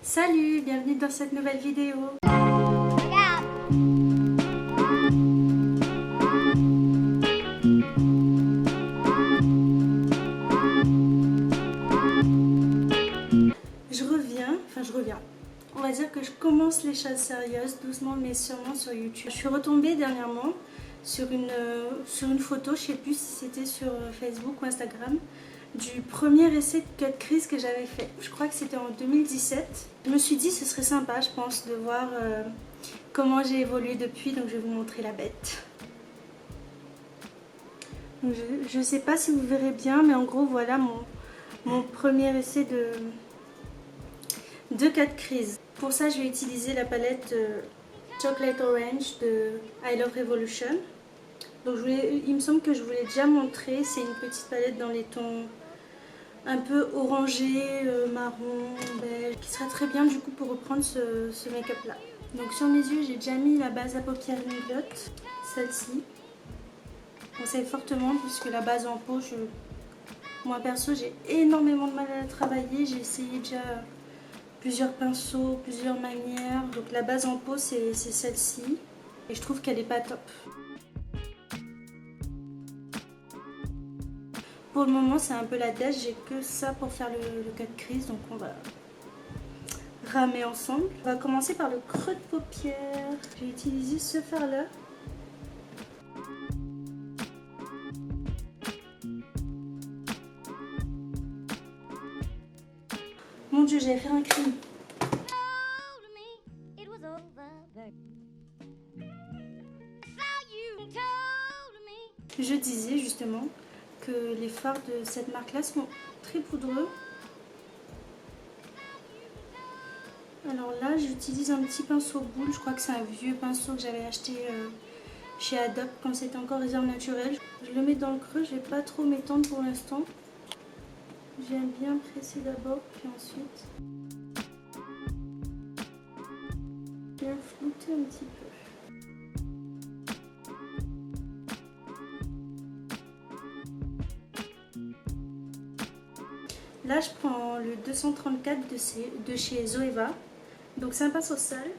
Salut, bienvenue dans cette nouvelle vidéo. Je reviens. On va dire que je commence les choses sérieuses, doucement mais sûrement sur YouTube. Je suis retombée dernièrement sur une photo, je sais plus si c'était sur Facebook ou Instagram, du premier essai de cut crease que j'avais fait. Je crois que c'était en 2017. Je me suis dit ce serait sympa, je pense, de voir comment j'ai évolué depuis, donc je vais vous montrer la bête. Donc, je sais pas si vous verrez bien, mais en gros voilà mon premier essai de cut crease. Pour ça je vais utiliser la palette Chocolate Orange de I Love Revolution. Donc il me semble que je vous l'ai déjà montré, c'est une petite palette dans les tons un peu orangé, marron, beige, qui serait très bien du coup pour reprendre ce make-up là. Donc sur mes yeux j'ai déjà mis la base à paupières Inglot, celle-ci. Je conseille fortement puisque la base en peau, moi perso j'ai énormément de mal à la travailler, j'ai essayé déjà plusieurs pinceaux, plusieurs manières. Donc la base en peau c'est celle-ci et je trouve qu'elle est pas top. Pour le moment c'est un peu la tête, j'ai que ça pour faire le cut crease, donc on va ramer ensemble. On va commencer par le creux de paupière. J'ai utilisé ce fard là. Mon dieu, j'allais faire un crime. Je disais justement que les fards de cette marque là sont très poudreux. Alors là j'utilise un petit pinceau boule, je crois que c'est un vieux pinceau que j'avais acheté chez Adobe quand c'était encore réserve naturelle. Je le mets dans le creux, je vais pas trop m'étendre pour l'instant. J'aime bien presser d'abord puis ensuite bien flouter un petit peu. Là je prends le 234 de chez Zoeva, donc c'est un pinceau sale.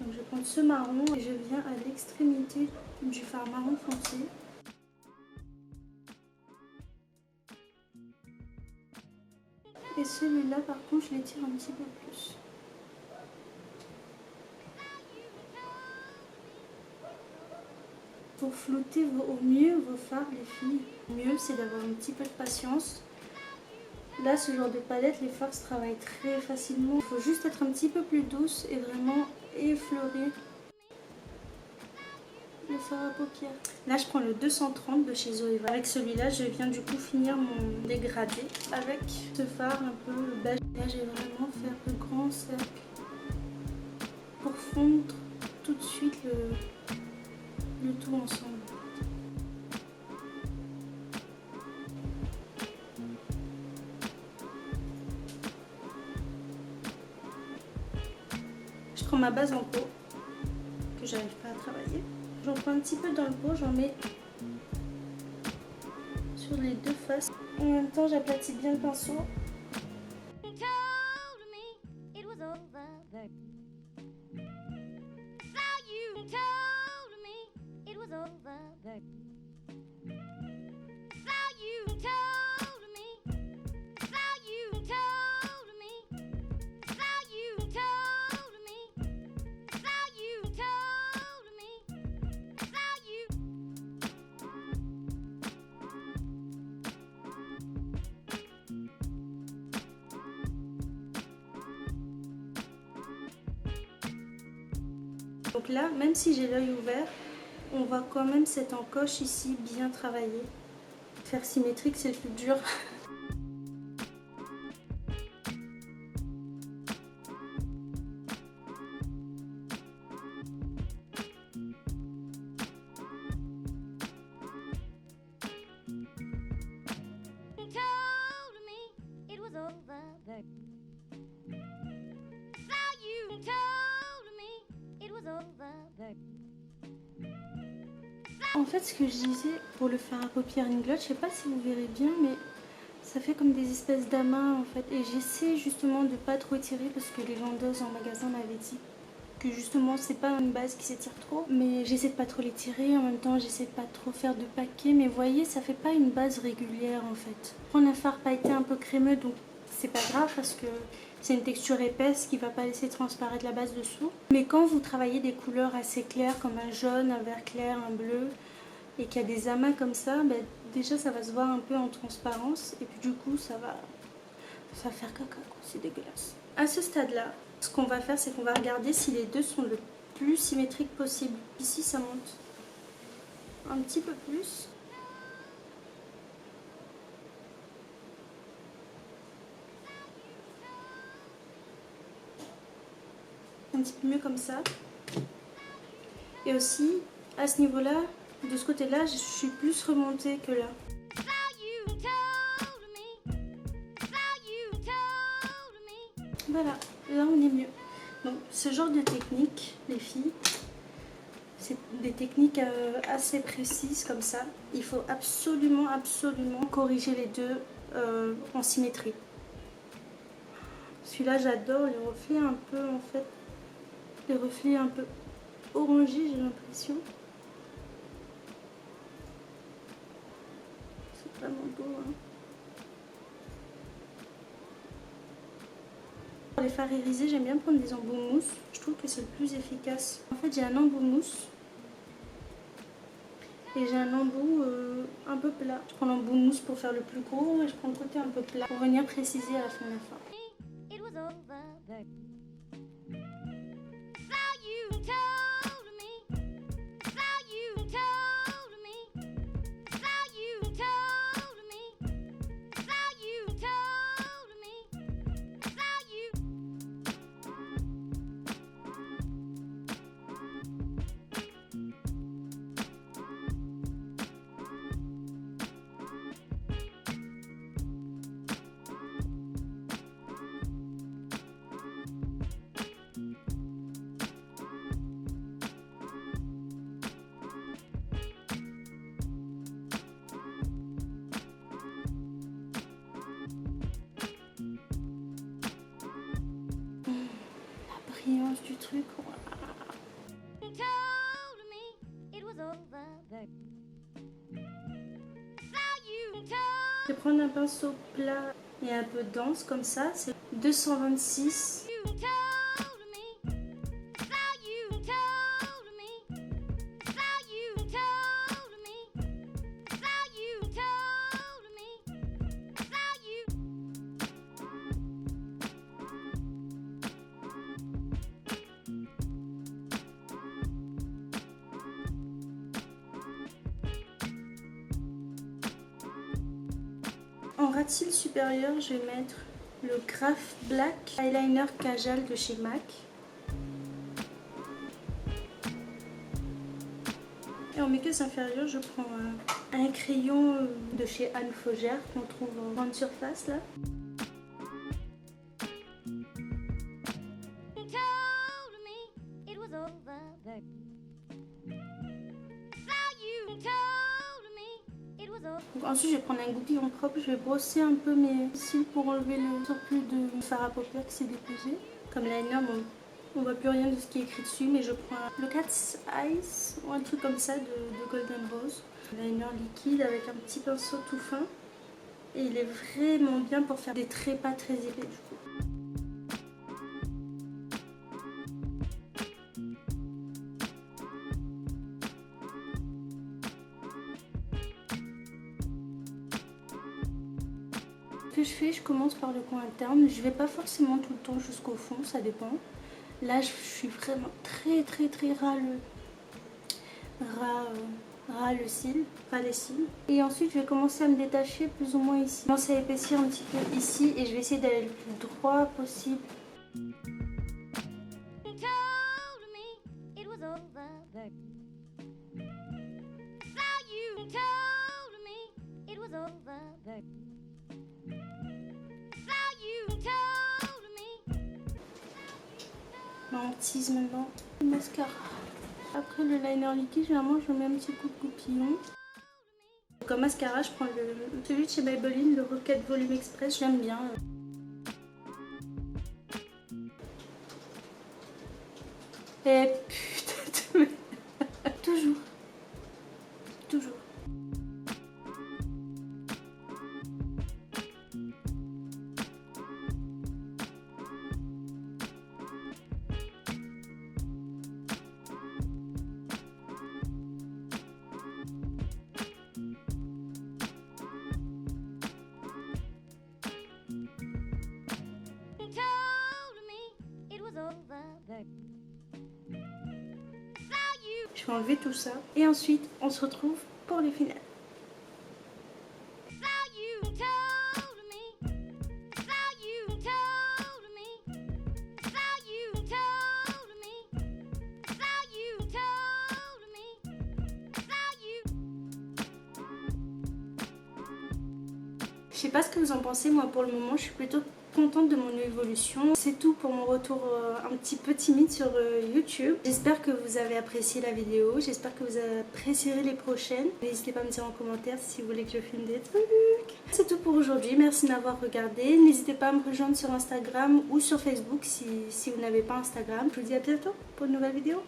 Donc je vais prendre ce marron et je viens à l'extrémité du fard marron foncé. Et celui-là par contre je l'étire un petit peu plus. Pour flouter au mieux vos fards les filles, le mieux c'est d'avoir un petit peu de patience. Là, ce genre de palette, les fards se travaillent très facilement. Il faut juste être un petit peu plus douce et vraiment effleurer le fard à paupières. Là, je prends le 230 de chez Zoeva. Avec celui-là, je viens du coup finir mon dégradé avec ce fard un peu beige. Là, j'ai vraiment fait un grand cercle pour fondre tout de suite le tout ensemble. Je prends ma base en peau que j'arrive pas à travailler. J'en prends un petit peu dans le pot, j'en mets sur les deux faces. En même temps, j'aplatis bien le pinceau. Donc là, même si j'ai l'œil ouvert, on voit quand même cette encoche ici bien travaillée. Faire symétrique, c'est le plus dur. En fait, ce que je disais pour le fard à paupières Inglot, je sais pas si vous verrez bien, mais Ça fait comme des espèces d'amas en fait. Et j'essaie justement de pas trop étirer parce que les vendeuses en magasin m'avaient dit que justement c'est pas une base qui s'étire trop. Mais j'essaie de pas trop l'étirer. En même temps j'essaie de pas trop faire de paquets. Mais vous voyez, ça fait pas une base régulière en fait. Prendre un fard pailleté un peu crémeux, donc c'est pas grave parce que c'est une texture épaisse qui va pas laisser transparaître la base dessous. Mais quand vous travaillez des couleurs assez claires comme un jaune, un vert clair, un bleu, et qu'il y a des amas comme ça, ben, déjà ça va se voir un peu en transparence et puis du coup ça va faire caca quoi, c'est dégueulasse. À ce stade là, ce qu'on va faire c'est qu'on va regarder si les deux sont le plus symétriques possible. Ici ça monte un petit peu plus. Un petit peu mieux comme ça. Et aussi à ce niveau là, de ce côté là, je suis plus remontée que là. Voilà, là on est mieux. Donc ce genre de technique, les filles, c'est des techniques assez précises comme ça. Il faut absolument, absolument corriger les deux en symétrie. Celui-là j'adore les reflets un peu en fait, les reflets un peu orangés j'ai l'impression. C'est vraiment beau hein. Pour les fards irisés, j'aime bien prendre des embouts mousse. Je trouve que c'est le plus efficace. En fait, j'ai un embout mousse et j'ai un embout un peu plat. Je prends l'embout mousse pour faire le plus gros et je prends le côté un peu plat pour venir préciser à la fin de la fin. Brillance du truc. Je vais prendre un pinceau plat et un peu dense comme ça, c'est 226. En ras de cils supérieur, je vais mettre le Graph Black Eyeliner Kajal de chez MAC. Et en muqueuse inférieure, je prends un crayon de chez Anne Faugère qu'on trouve en grande surface là. Donc ensuite je vais prendre un goupillon propre, je vais brosser un peu mes cils pour enlever le surplus de fard à paupières qui s'est déposé. Comme liner, bon, on voit plus rien de ce qui est écrit dessus, mais je prends le Cat's Eyes ou un truc comme ça de Golden Rose. Liner liquide avec un petit pinceau tout fin. Et il est vraiment bien pour faire des traits pas très épais du coup. Ce que je fais, je commence par le coin interne. Je vais pas forcément tout le temps jusqu'au fond, ça dépend. Là, je suis vraiment très ras le cil, ras les cils. Et ensuite, je vais commencer à me détacher plus ou moins ici. Je commence à épaissir un petit peu ici et je vais essayer d'aller le plus droit possible. On tease maintenant le mascara. Après le liner liquide, généralement je mets un petit coup de goupillon. comme mascara, je prends celui de chez Maybelline, le Rocket Volume Express, je l'aime bien. Et putain, toujours. Toujours. Je vais enlever tout ça et ensuite on se retrouve pour le final. Je sais pas ce que vous en pensez, moi pour le moment je suis plutôt contente de mon évolution. C'est tout pour mon retour un petit peu timide sur YouTube. J'espère que vous avez apprécié la vidéo, j'espère que vous apprécierez les prochaines. N'hésitez pas à me dire en commentaire si vous voulez que je filme des trucs. C'est tout pour aujourd'hui, merci de m'avoir regardé. N'hésitez pas à me rejoindre sur Instagram ou sur Facebook si vous n'avez pas Instagram. Je vous dis à bientôt pour une nouvelle vidéo.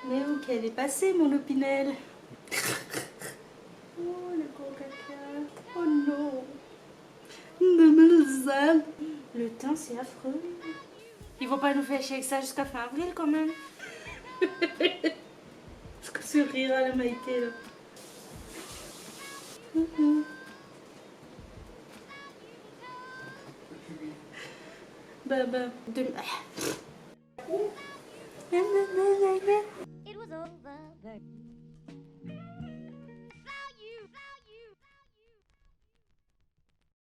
Mais où qu'elle est passée mon opinel? Oh le gros caca. Oh non. Le teint c'est affreux. Ils vont pas nous faire chier avec ça jusqu'à fin avril quand même. Ce rire à la Maïté là. Bah.